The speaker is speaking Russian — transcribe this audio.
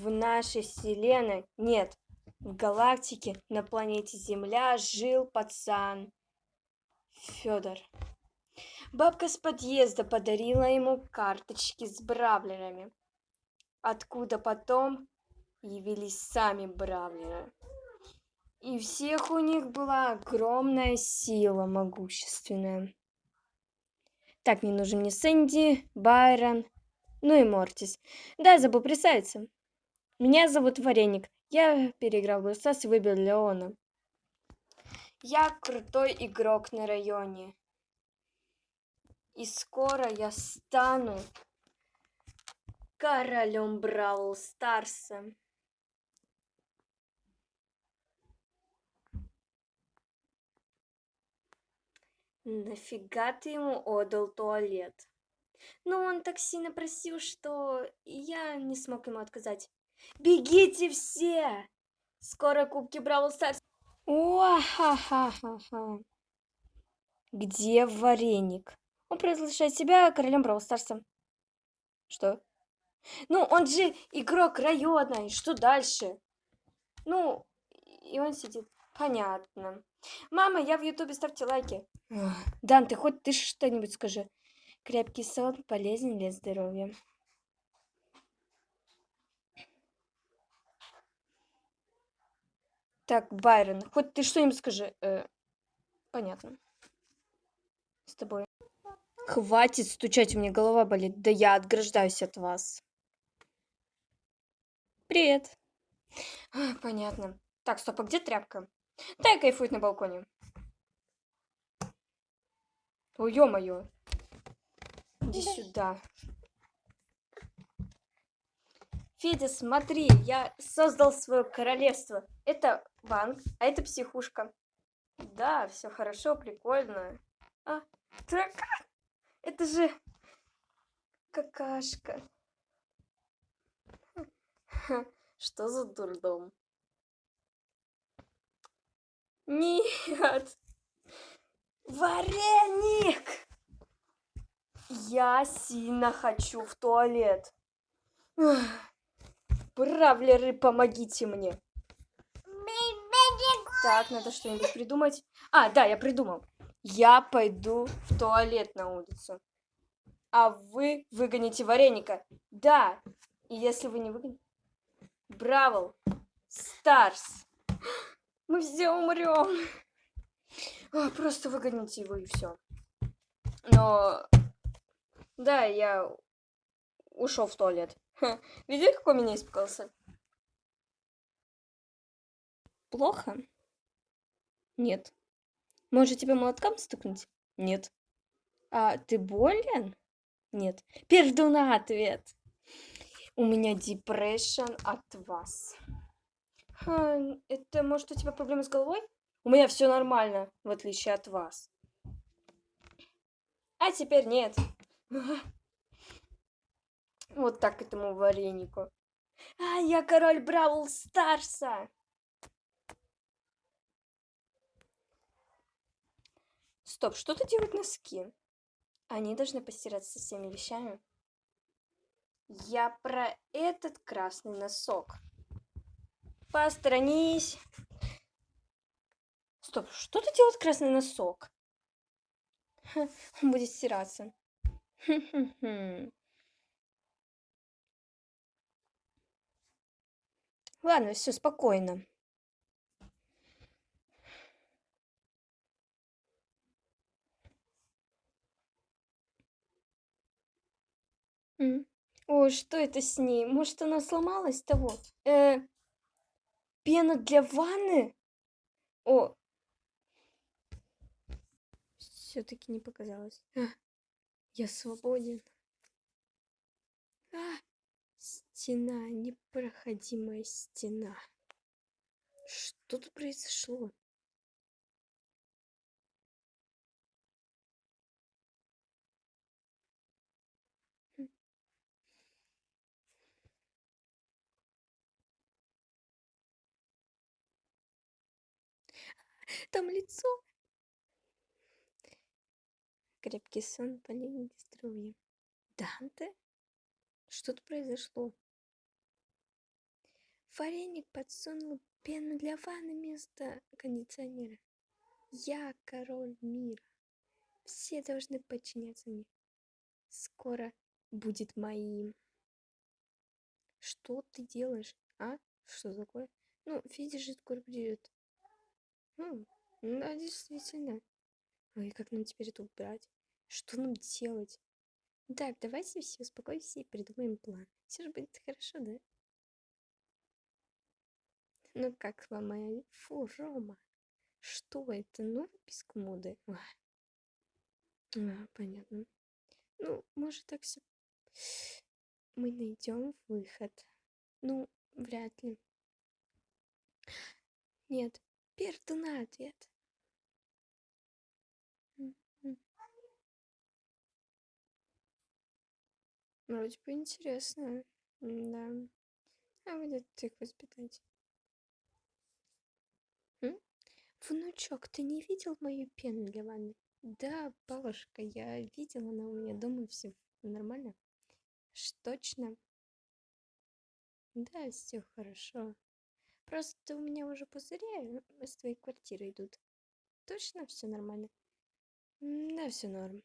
В нашей вселенной, нет, в галактике на планете Земля жил пацан Федор. Бабка с подъезда подарила ему карточки с бравлерами, откуда потом явились сами бравлеры. И у всех у них была огромная сила могущественная. Так, не нужен мне Сэнди, Байрон, ну и Мортис. Да, забыл представиться. Меня зовут Вареник. Я переиграл в Стас и выбил Леона. Я крутой игрок на районе. И скоро я стану королем Бравл Старса. Нафига ты ему отдал туалет? Ну, он так сильно просил, что я не смог ему отказать. Бегите все! Скоро кубки Бравл Старс. О-ха-ха-ха-ха. Где Вареник? Он провозглашает себя королем Бравл Старса. Что? Ну, он же игрок района, и что дальше? Ну, и он сидит. Понятно. Мама, я в Ютубе, ставьте лайки. Дан, ты что-нибудь скажи. Крепкий сон полезен для здоровья. Так, Байрон, хоть ты что-нибудь скажи. Понятно. С тобой. Хватит стучать, у меня голова болит. Да я отграждаюсь от вас. Привет. Понятно. Так, стоп, а где тряпка? Дай кайфует на балконе. Ой, ё-моё. Иди сюда. Федя, смотри, я создал свое королевство. Это банк, а это психушка. Да, все хорошо, прикольно. А, таракан! Это же какашка. Что за дурдом? Нет! Вареник! Я сильно хочу в туалет. Бравлеры, помогите мне. Так, надо что-нибудь придумать. А, да, я придумал. Я пойду в туалет на улицу. А вы выгоните Вареника. Да. И если вы не выгоните... Бравл Старс. Мы все умрем. Просто выгоните его и все. Но... Да, я ушел в туалет. Видели, какой меня испугался? Плохо? Нет. Может, тебе молотком стукнуть? Нет. А ты болен? Нет. Пердуна ответ. У меня депрессион от вас. Это может у тебя проблемы с головой? У меня все нормально, в отличие от вас. А теперь нет. Вот так этому Варенику. Я король Бравл Старса. Стоп, что-то делают носки. Они должны постираться со всеми вещами. Я про этот красный носок. Посторонись. Стоп, что-то делает красный носок. Он будет стираться. Ладно, все спокойно. О, что это с ней? Может, она сломалась того? Пена для ванны? О, все-таки не показалось. Я свободен. Стена, непроходимая стена. Что тут произошло? Там лицо. Крепкий сон, полезен для здоровья. Данте? Что тут произошло? Вареник подсунул пену для ванны вместо кондиционера. Я король мира. Все должны подчиняться мне. Скоро будет моим. Что ты делаешь, а? Что такое? Ну, видишь, же скоро придет. Да, действительно. Ой, как нам теперь это убрать? Что нам делать? Так, давайте все успокоимся и придумаем план. Все же будет хорошо, да? Ну как вам моя... Фу, Рома. Что это? Ну, писк моды. Понятно. Ну, может так все... Мы найдем выход. Ну, вряд ли. Нет, пердуна ответ. Вроде бы интересно. Да. А будет их воспитать. Внучок, ты не видел мою пену для ванны? Да, бабушка, я видела, она у меня дома, все нормально. Точно? Да, все хорошо. Просто у меня уже пузыри с твоей квартиры идут. Точно все нормально? Да, все норм.